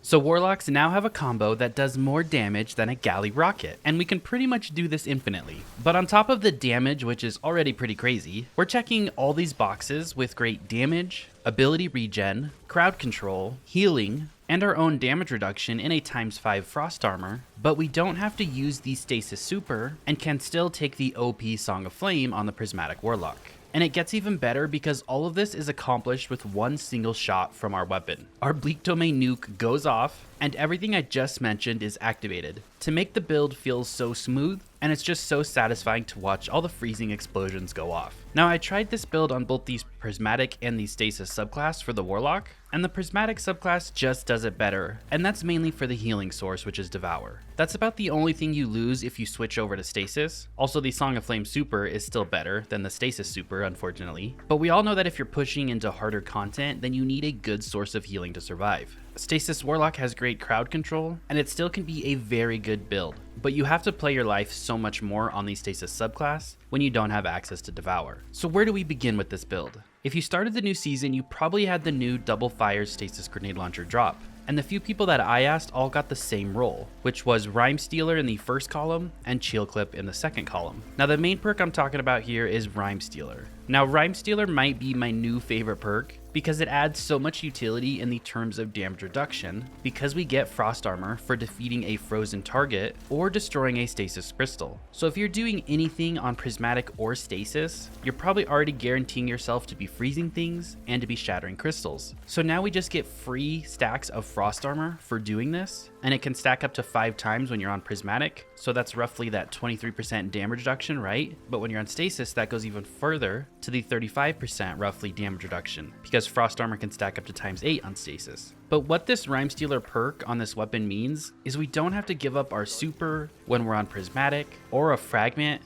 So Warlocks now have a combo that does more damage than a galley rocket, and we can pretty much do this infinitely. But on top of the damage, which is already pretty crazy, we're checking all these boxes with great damage, ability regen, crowd control, healing, and our own damage reduction in a ×5 frost armor, but we don't have to use the Stasis Super and can still take the OP Song of Flame on the Prismatic Warlock. And it gets even better because all of this is accomplished with one single shot from our weapon. Our Bleak Domain nuke goes off, and everything I just mentioned is activated to make the build feel so smooth, and it's just so satisfying to watch all the freezing explosions go off. Now I tried this build on both the Prismatic and the Stasis subclass for the Warlock, and the Prismatic subclass just does it better, and that's mainly for the healing source, which is Devour. That's about the only thing you lose if you switch over to Stasis. Also, the Song of Flame Super is still better than the Stasis Super, unfortunately, but we all know that if you're pushing into harder content, then you need a good source of healing to survive. Stasis Warlock has great crowd control, and it still can be a very good build, but you have to play your life so much more on the Stasis subclass when you don't have access to Devour. So where do we begin with this build? If you started the new season, you probably had the new double fire Stasis grenade launcher drop, and the few people that I asked all got the same role, which was Rhyme Stealer in the first column and Chill Clip in the second column. Now the main perk I'm talking about here is Rhyme Stealer. Now Rhyme Stealer might be my new favorite perk because it adds so much utility in the terms of damage reduction because we get frost armor for defeating a frozen target or destroying a stasis crystal. So if you're doing anything on Prismatic or Stasis, you're probably already guaranteeing yourself to be freezing things and to be shattering crystals. So now we just get free stacks of frost armor for doing this, and it can stack up to 5 times when you're on Prismatic, so that's roughly that 23% damage reduction, right? But when you're on Stasis, that goes even further to the 35% roughly damage reduction, because frost armor can stack up to ×8 on Stasis. But what this Rhyme Stealer perk on this weapon means is we don't have to give up our super when we're on Prismatic, or a fragment,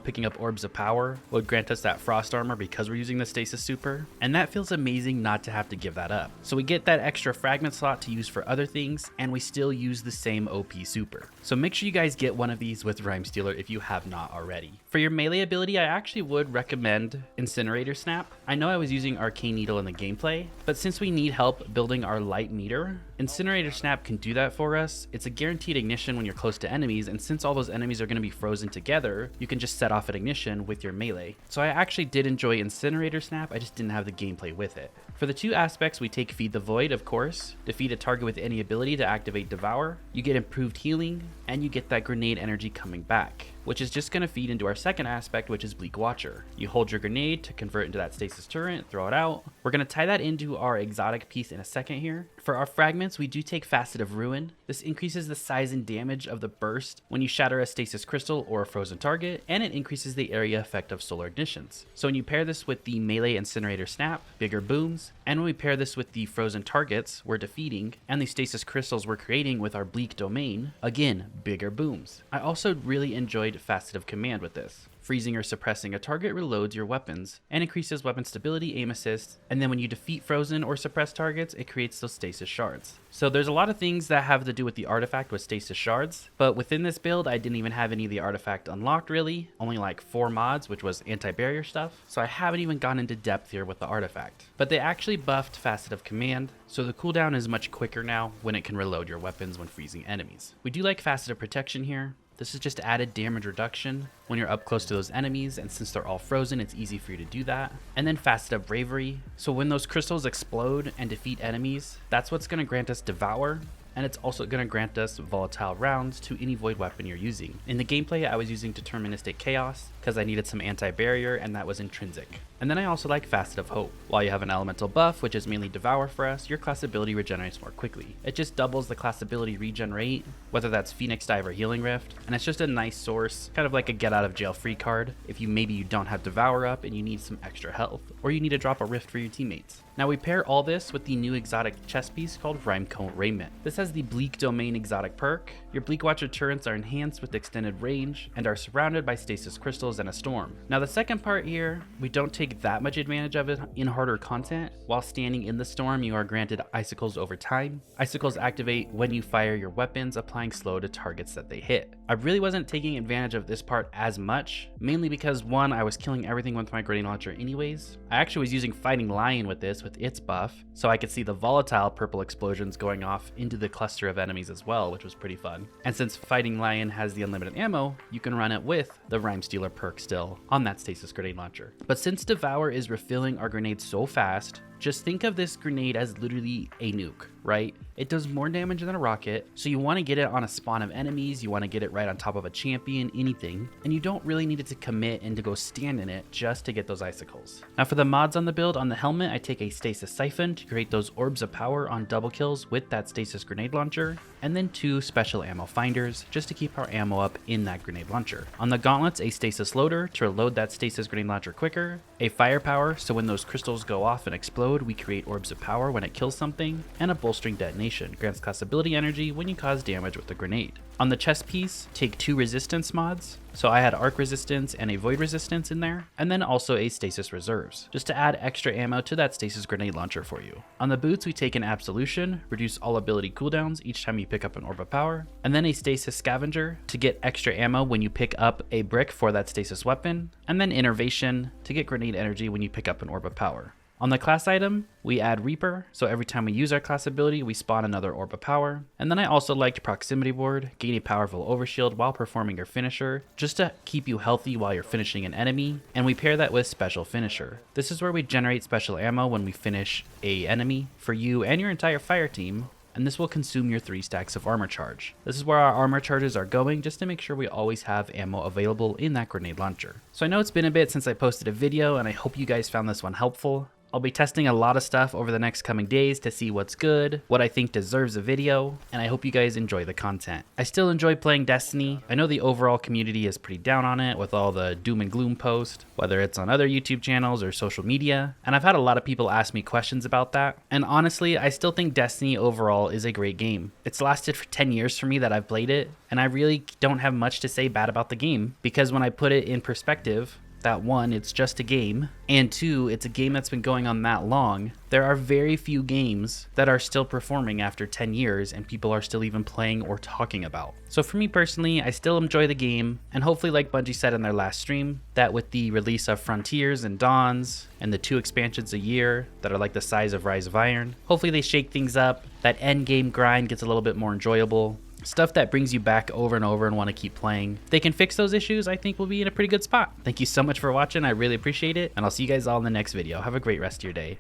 picking up orbs of power would grant us that frost armor because we're using the Stasis Super, and that feels amazing not to have to give that up. So we get that extra fragment slot to use for other things, and we still use the same OP super. So make sure you guys get one of these with Rhyme Stealer if you have not already. For your melee ability, I actually would recommend Incinerator Snap. I know I was using Arcane Needle in the gameplay, but since we need help building our light meter, Incinerator Snap can do that for us. It's a guaranteed ignition when you're close to enemies, and since all those enemies are going to be frozen together, you can just set off an ignition with your melee. So I actually did enjoy Incinerator Snap, I just didn't have the gameplay with it. For the two aspects, we take Feed the Void, of course. Defeat a target with any ability to activate Devour. You get improved healing, and you get that grenade energy coming back, which is just going to feed into our second aspect, which is Bleak Watcher. You hold your grenade to convert into that stasis turret, throw it out. We're going to tie that into our exotic piece in a second here. For our fragments, we do take Facet of Ruin. This increases the size and damage of the burst when you shatter a stasis crystal or a frozen target, and it increases the area effect of solar ignitions. So when you pair this with the melee Incinerator Snap, bigger booms, and when we pair this with the frozen targets we're defeating and the stasis crystals we're creating with our Bleak Domain, again, bigger booms. I also really enjoyed Facet of Command with this. Freezing or suppressing a target reloads your weapons and increases weapon stability, aim assist, and then when you defeat frozen or suppressed targets, it creates those stasis shards. So there's a lot of things that have to do with the artifact with stasis shards, but within this build, I didn't even have any of the artifact unlocked really, only like 4 mods, which was anti-barrier stuff, so I haven't even gone into depth here with the artifact. But they actually buffed Facet of Command, so the cooldown is much quicker now when it can reload your weapons when freezing enemies. We do like Facet of Protection here. This is just added damage reduction when you're up close to those enemies, and since they're all frozen, it's easy for you to do that. And then Facet of Bravery. So when those crystals explode and defeat enemies, that's what's going to grant us Devour, and it's also going to grant us volatile rounds to any void weapon you're using. In the gameplay, I was using Deterministic Chaos because I needed some anti-barrier, and that was intrinsic. And then I also like Facet of Hope. While you have an elemental buff, which is mainly Devour for us, your class ability regenerates more quickly. It just doubles the class ability regen rate, whether that's Phoenix Dive or Healing Rift, and it's just a nice source, kind of like a get out of jail free card if maybe you don't have Devour up and you need some extra health, or you need to drop a rift for your teammates. Now we pair all this with the new exotic chest piece called Rhymecoat Raiment. This has the Bleak Domain exotic perk. Your Bleak Watcher turrets are enhanced with extended range and are surrounded by stasis crystals and a storm. Now the second part here, we don't take take that much advantage of it in harder content. While standing in the storm, you are granted icicles over time. Icicles activate when you fire your weapons, applying slow to targets that they hit. I really wasn't taking advantage of this part as much, mainly because one, I was killing everything with my grenade launcher anyways. I actually was using Fighting Lion with this, with its buff, so I could see the volatile purple explosions going off into the cluster of enemies as well, which was pretty fun. And since Fighting Lion has the unlimited ammo, you can run it with the Rhyme Stealer perk still on that Stasis grenade launcher. But since Devour is refilling our grenades so fast, just think of this grenade as literally a nuke, right? It does more damage than a rocket, so you want to get it on a spawn of enemies, you want to get it right on top of a champion, anything, and you don't really need it to commit and to go stand in it just to get those icicles. Now for the mods on the build, on the helmet, I take a Stasis Siphon to create those orbs of power on double kills with that Stasis grenade launcher, and then 2 special ammo finders just to keep our ammo up in that grenade launcher. On the gauntlets, a Stasis Loader to reload that Stasis grenade launcher quicker, a Firepower so when those crystals go off and explode, we create orbs of power when it kills something, and a Bolstering Detonation, grants class ability energy when you cause damage with a grenade. On the chest piece, take 2 resistance mods, so I had arc resistance and a void resistance in there, and then also a stasis reserves, just to add extra ammo to that stasis grenade launcher for you. On the boots, we take an absolution, reduce all ability cooldowns each time you pick up an orb of power, and then a stasis scavenger to get extra ammo when you pick up a brick for that stasis weapon, and then innervation to get grenade energy when you pick up an orb of power. On the class item, we add Reaper, so every time we use our class ability, we spawn another orb of power. And then I also liked Proximity Ward, gain a powerful overshield while performing your finisher, just to keep you healthy while you're finishing an enemy, and we pair that with Special Finisher. This is where we generate special ammo when we finish a enemy for you and your entire fire team, and this will consume your 3 stacks of armor charge. This is where our armor charges are going, just to make sure we always have ammo available in that grenade launcher. So I know it's been a bit since I posted a video, and I hope you guys found this one helpful. I'll be testing a lot of stuff over the next coming days to see what's good, what I think deserves a video, and I hope you guys enjoy the content. I still enjoy playing Destiny. I know the overall community is pretty down on it with all the doom and gloom posts, whether it's on other YouTube channels or social media, and I've had a lot of people ask me questions about that. And honestly, I still think Destiny overall is a great game. It's lasted for 10 years for me that I've played it, and I really don't have much to say bad about the game, because when I put it in perspective, that 1, it's just a game, and 2, it's a game that's been going on that long. There are very few games that are still performing after 10 years and people are still even playing or talking about. So for me personally, I still enjoy the game, and hopefully, like Bungie said in their last stream, that with the release of Frontiers and Dawns and the 2 expansions a year that are like the size of Rise of Iron, hopefully they shake things up, that end game grind gets a little bit more enjoyable. Stuff that brings you back over and over and want to keep playing. If they can fix those issues, I think we'll be in a pretty good spot. Thank you so much for watching. I really appreciate it, and I'll see you guys all in the next video. Have a great rest of your day.